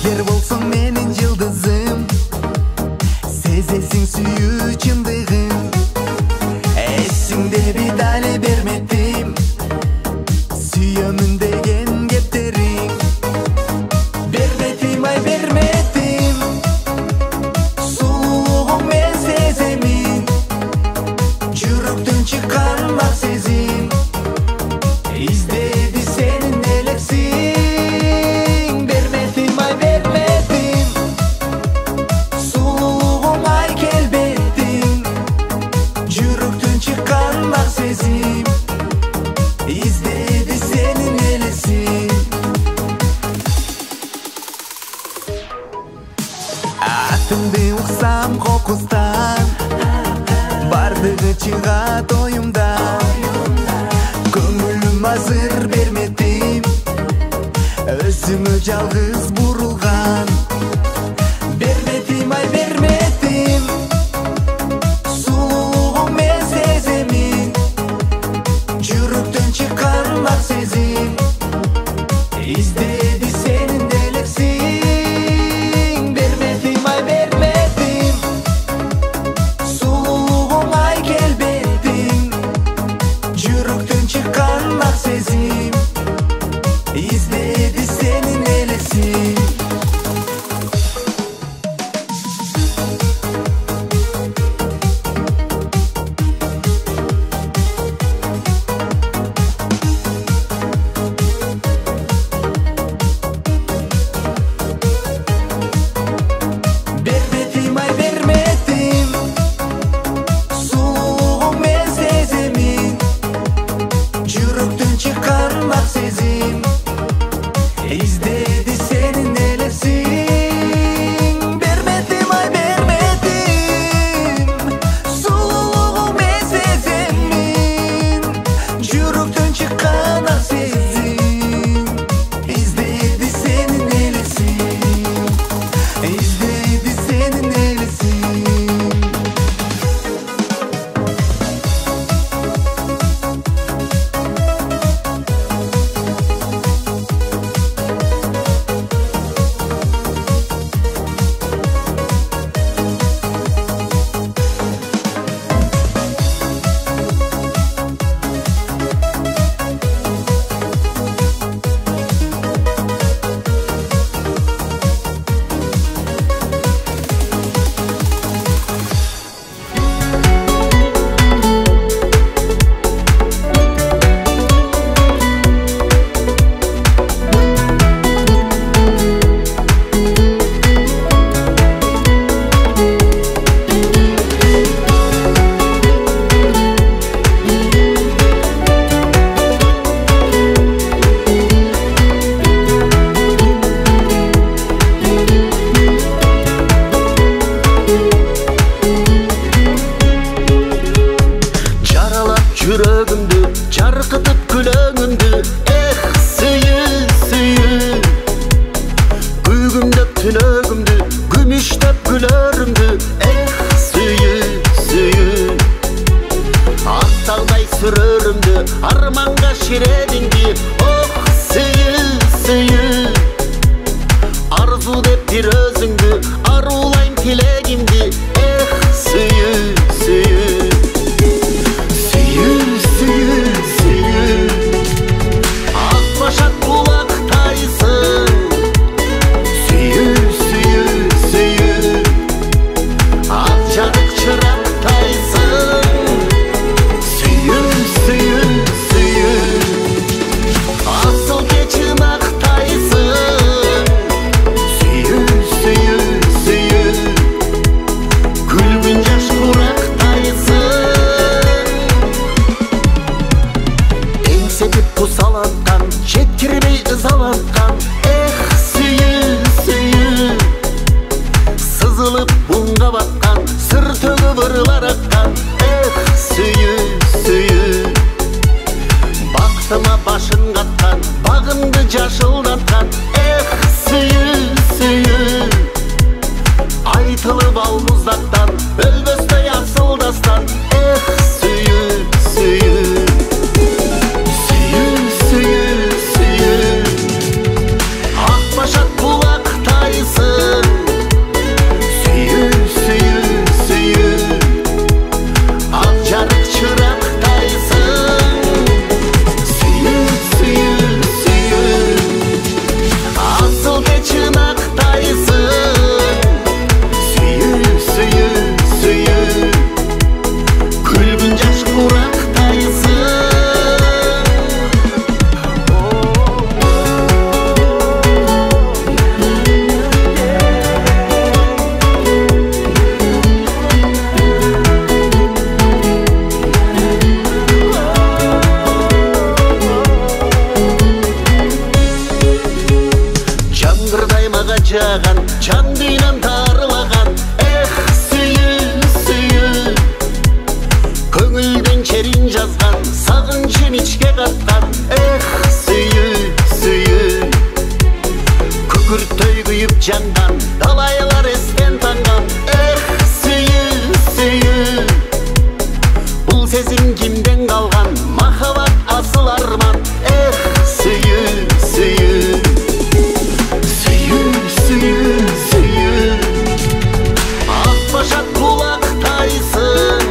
Yer bolsun menin yıldızım, sezesin süyü çındığım. Esinde bir dale bermedim, süyömün degen gepterin. Bermedim ay bermedim, suluğum men sezemin. Çürüktün çıkan bak sezim, İzdedi senin eleksin. Bermedim ay bermedim, suluğum ay kelbettin. Çürüktün çıkan bak sezim, İzdedi senin eleksin. Atımды uksam kokustan, bardığı çığa toyumdan. Көңілім азыр бермедім, өзімі жалғыз бұрылған. Бермедім ай бермедім, сұлулығым мен сеземін. Жүректен шыққан ақ сезім, іздеді сенің елексің. Бермедім ай бермедім, сұлулығым ай келбеттің. Жүректен çıkan bak sezim, İzledi senin elesin. Bermedim ay bermedim, suluğum men sezemin. Жүректен çıkan bak sezim, İzdedi senin elesin. Bermedim ay bermedim, suluğum men sezemin. Жүректен çıkan bak sezim, İzdedi senin elesin. İzdedi senin elesin. Жүрегімді жарқытып күліңімді, ех сүйі сүйі. Күйгімдеп түнегімді, күміштеп күлерімді, ех сүйі сүйі. Ақталдай сүрерімді, арманға шередіңді, ох сүйі сүйі. Арзу деп бір өзіңді, арулайм тілегімді, ех сүйі сүйі. Akbaşak kulaktaysın, süyü süyü süyü. Akçadık çıraktaysın, süyü süyü süyü. Asıl geçim aktaysın, süyü süyü süyü. Gülgün yaş kuraktayısın. жанага жаган, жан дүйнөм тарылаган. Эх, сүйүү, көңүлдүн черин жазган, сагынчын ичке каткан. Эх, сүйүү, күкүртөй күйүп жанган, талайлар эстен танган. Эх, сүйүү, бул сезим кимден калган, махабат асыл арман. Эх, сүйүү, ак башак кулактайсың.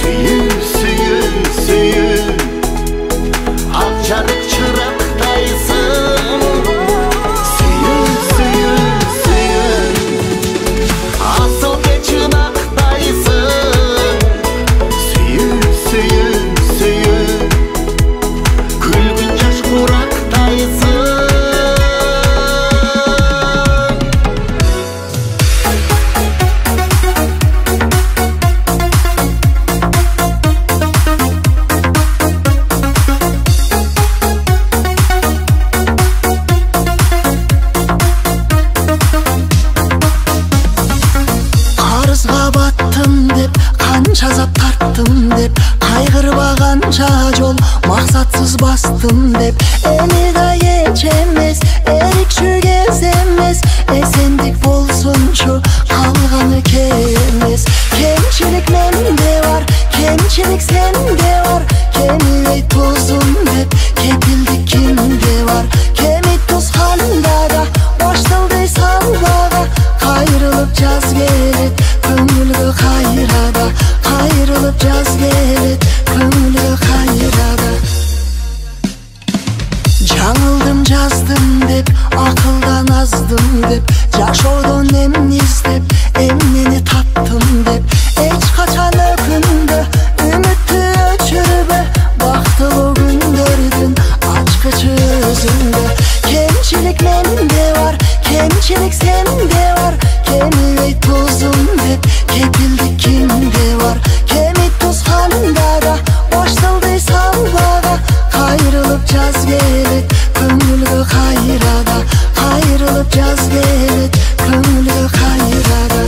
Сүйүү, ак жарык чырактайсың. Сүйүү, асыл чынактайсың. Сүйүү, күлгүн жаш курактайсың. Карызга баттым деп, канча зат тарттым деп, кайгырбаганча жол максатсыз бастым деп. Эми да эч эмес, эрикчү кез эмес, эсендик болсунчу калганы кемес. Кемчилик менде бар, кемчилик сенде бар, кемибей тузум деп, кепилдик кимде бар. Кеми тузганда да баштылды салбага, кайрылып жаз келет көңүлгө кайрада, кайрылып жаз келет көңүлгө кайрада. Жаңылдым жаздым деп, акылдан аздым деп, жашоодон эмне издеп, эмнени таптым деп. Эч качан өкүнбө, үмүттү өчүрбө, бактылуу күндөрдүн ачкычы өзүңдө. Кемчилик менде бар, кемчилик сенде бар, кемибей тузум деп, кепилдик кимде бар. Кеми тузганда да баштылды салбага, кайрылып жаз келет көңүлгө кайрада, кайрылып жаз келет көңүлгө кайрада.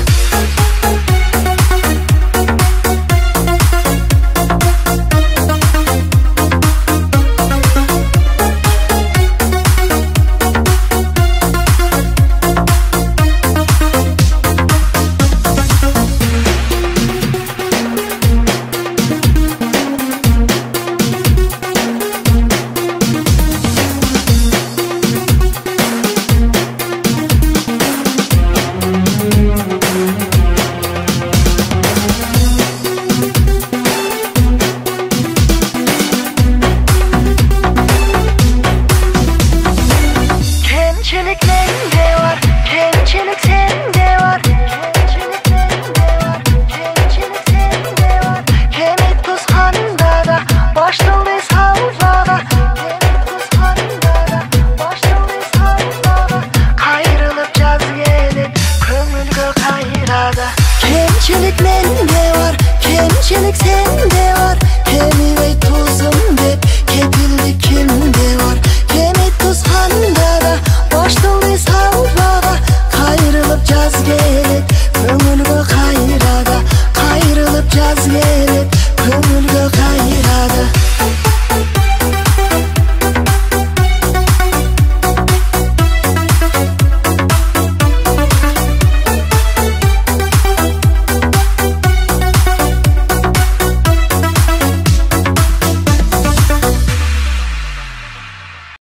Kemçilik mende var, kemçilik sende var, kemçilik mende var, kemçilik sende var. Kemi tuzganda da başlıldı salvaga, kemi tuzganda da başlıldı salvaga, kayrılıp jaz gelet köngülgö kayrada. Kemçilik mende var, kemçilik sende var, kemibey tuzum dep, kepildik kimde var. Kemi tuzganda da başlıldı salvaga, kayrılıp jaz gelet köngülgö kayrada, kayrılıp jaz gelet köngülgö kayrada.